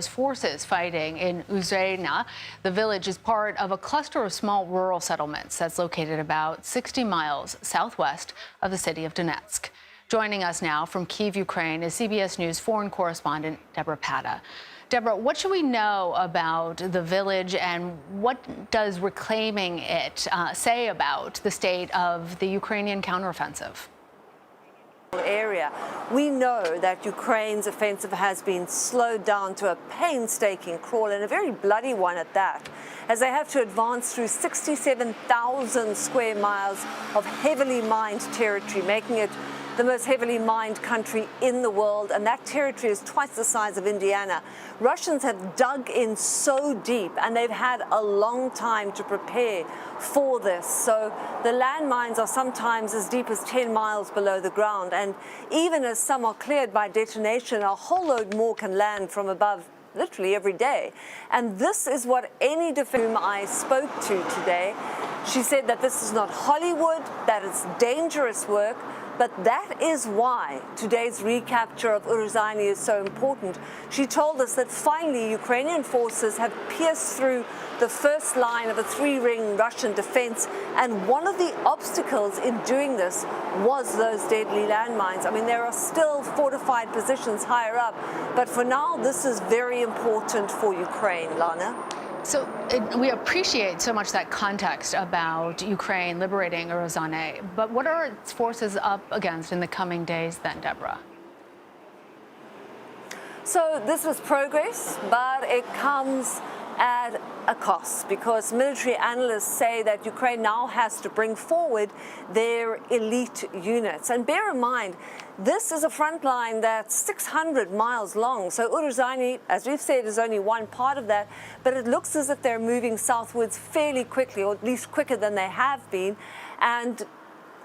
Forces fighting in Uzrena. The village is part of a cluster of small rural settlements that's located about 60 miles southwest of the city of Donetsk. Joining us now from Kyiv, Ukraine, is CBS News foreign correspondent Deborah Pata. Deborah, what should we know about the village, and what does reclaiming it say about the state of the Ukrainian counteroffensive? Area. We know that Ukraine's offensive has been slowed down to a painstaking crawl, and a very bloody one at that, as they have to advance through 67,000 square miles of heavily mined territory, making it the most heavily mined country in the world, and that territory is twice the size of Indiana. Russians have dug in so deep, and they've had a long time to prepare for this. So the landmines are sometimes as deep as 10 miles below the ground, and even as some are cleared by detonation, a whole load more can land from above literally every day. And this is what any defender whom I spoke to today, she said that this is not Hollywood, that it's dangerous work, but that is why today's recapture of Uruzani is so important. She told us that finally Ukrainian forces have pierced through the first line of a three-ring Russian defense, and one of the obstacles in doing this was those deadly landmines. I mean, there are still fortified positions higher up, but for now this is very important for Ukraine, Lana. So we appreciate so much that context about Ukraine liberating Uruzani, but what are its forces up against in the coming days then, Deborah? So this was progress, but it comes at a cost, because military analysts say that Ukraine now has to bring forward their elite units. And bear in mind, this is a front line that's 600 miles long. So Uruzani, as we've said, is only one part of that, but it looks as if they're moving southwards fairly quickly, or at least quicker than they have been. And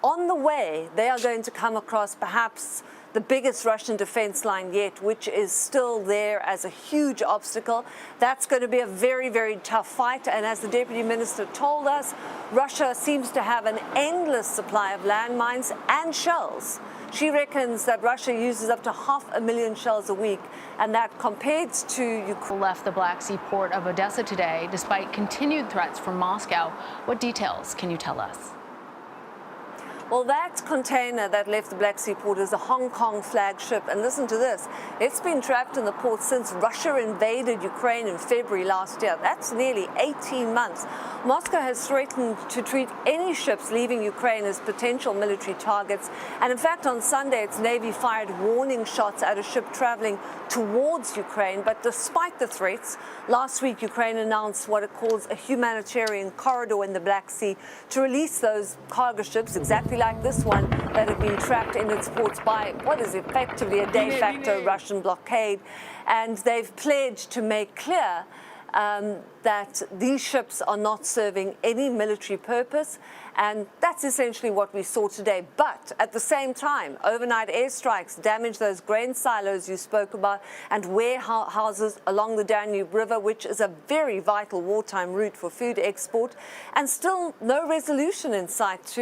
on the way, they are going to come across perhaps the biggest Russian defense line yet, which is still there as a huge obstacle. That's going to be a very, very tough fight. And as the Deputy Minister told us, Russia seems to have an endless supply of landmines and shells. She reckons that Russia uses up to 500,000 shells a week, and that compared to Ukraine. Left the Black Sea port of Odessa today, despite continued threats from Moscow. What details can you tell us? Well, that container that left the Black Sea port is a Hong Kong flagship, and listen to this. It's been trapped in the port since Russia invaded Ukraine in February last year. That's nearly 18 months. Moscow has threatened to treat any ships leaving Ukraine as potential military targets, and in fact on Sunday its Navy fired warning shots at a ship traveling towards Ukraine. But despite the threats, last week Ukraine announced what it calls a humanitarian corridor in the Black Sea to release those cargo ships, exactly like this one, that have been trapped in its ports by what is effectively a de facto Russian blockade. And they've pledged to make clear that these ships are not serving any military purpose, and that's essentially what we saw today. But at the same time, overnight airstrikes damaged those grain silos you spoke about and warehouses along the Danube River, which is a very vital wartime route for food export, and still no resolution in sight to